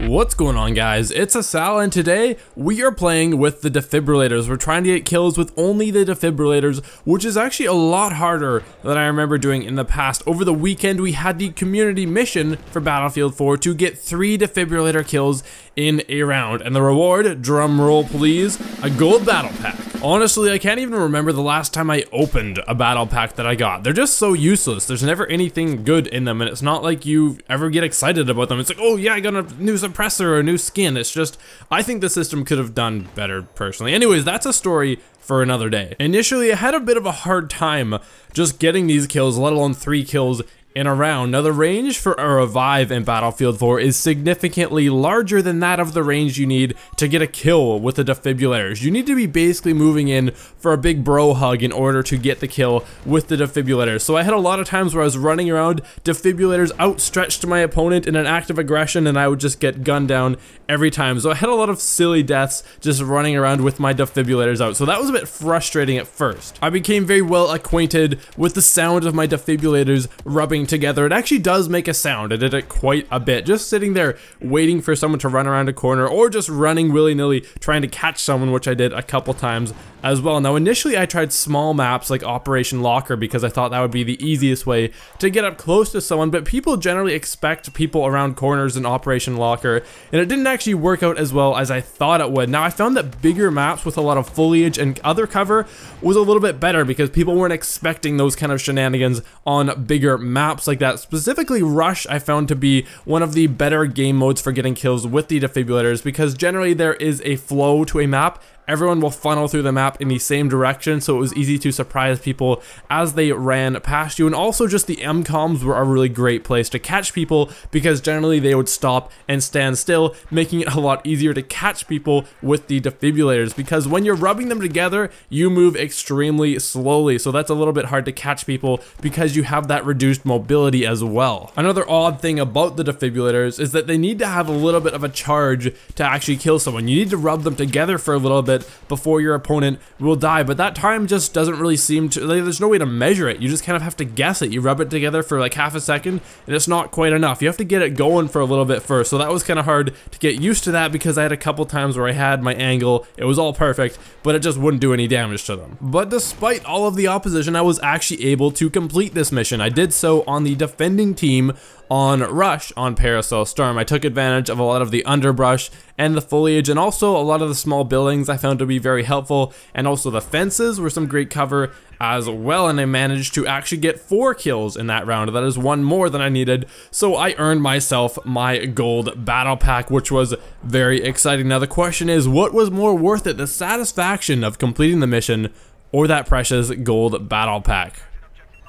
What's going on, guys? It's Asal, and today we are playing with the defibrillators. We're trying to get kills with only the defibrillators, which is actually a lot harder than I remember doing in the past. Over the weekend, we had the community mission for Battlefield 4 to get 3 defibrillator kills in a round, and the reward, drum roll please, a gold battle pack. Honestly, I can't even remember the last time I opened a battle pack that I got. They're just so useless. There's never anything good in them, and it's not like you ever get excited about them. It's like, oh yeah, I got a new suppressor or a new skin. It's just, I think the system could have done better personally. Anyways, that's a story for another day. Initially, I had a bit of a hard time just getting these kills, let alone 3 kills in a round. Now, the range for a revive in Battlefield 4 is significantly larger than that of the range you need to get a kill with the defibrillators. You need to be basically moving in for a big bro hug in order to get the kill with the defibrillators. So I had a lot of times where I was running around, defibrillators outstretched to my opponent in an act of aggression, and I would just get gunned down every time. So I had a lot of silly deaths just running around with my defibrillators out. So that was a bit frustrating at first. I became very well acquainted with the sound of my defibrillators rubbing together. It actually does make a sound. I did it quite a bit, just sitting there waiting for someone to run around a corner, or just running willy-nilly trying to catch someone, which I did a couple times as well. Now, initially I tried small maps like Operation Locker because I thought that would be the easiest way to get up close to someone, but people generally expect people around corners in Operation Locker, and it didn't actually work out as well as I thought it would. Now, I found that bigger maps with a lot of foliage and other cover was a little bit better because people weren't expecting those kind of shenanigans on bigger maps like that. Specifically, Rush I found to be one of the better game modes for getting kills with the defibrillators because generally there is a flow to a map. Everyone will funnel through the map in the same direction, so it was easy to surprise people as they ran past you. And also just the MCOMs were a really great place to catch people because generally they would stop and stand still, making it a lot easier to catch people with the defibrillators because when you're rubbing them together, you move extremely slowly. So that's a little bit hard to catch people because you have that reduced mobility as well. Another odd thing about the defibrillators is that they need to have a little bit of a charge to actually kill someone. You need to rub them together for a little bit before your opponent will die, but that time just doesn't really seem to, like, there's no way to measure it. You just kind of have to guess it. You rub it together for like half a second and it's not quite enough. You have to get it going for a little bit first, so that was kind of hard to get used to that because I had a couple times where I had my angle, it was all perfect, but it just wouldn't do any damage to them. But despite all of the opposition, I was actually able to complete this mission. I did so on the defending team on Rush on Parasol Storm. I took advantage of a lot of the underbrush and the foliage, and also a lot of the small buildings I found to be very helpful, and also the fences were some great cover as well, and I managed to actually get 4 kills in that round. That is 1 more than I needed, so I earned myself my gold battle pack, which was very exciting. Now the question is, what was more worth it, the satisfaction of completing the mission or that precious gold battle pack?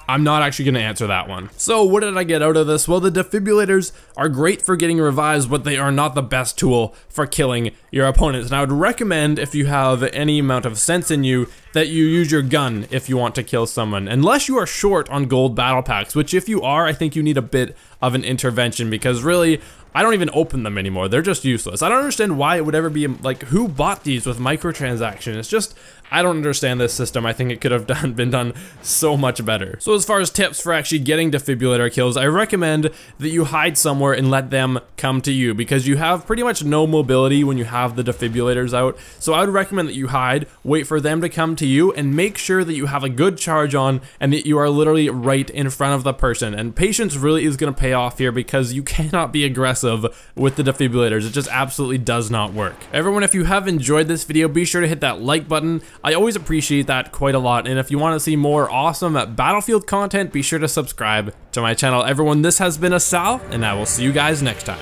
I'm not actually going to answer that one. So what did I get out of this? Well, the defibrillators are great for getting revives, but they are not the best tool for killing your opponents. And I would recommend, if you have any amount of sense in you, that you use your gun if you want to kill someone. Unless you are short on gold battle packs, which if you are, I think you need a bit of an intervention because really, I don't even open them anymore. They're just useless. I don't understand why it would ever be, like, who bought these with microtransactions? It's just, I don't understand this system. I think it could have been done so much better. So as far as tips for actually getting defibrillator kills, I recommend that you hide somewhere and let them come to you because you have pretty much no mobility when you have the defibrillators out. So I would recommend that you hide, wait for them to come to you, and make sure that you have a good charge on and that you are literally right in front of the person. And patience really is going to pay off here because you cannot be aggressive with the defibrillators. It just absolutely does not work. Everyone, if you have enjoyed this video, be sure to hit that like button. I always appreciate that quite a lot, and if you want to see more awesome Battlefield content, be sure to subscribe to my channel. Everyone, this has been Asal, and I will see you guys next time.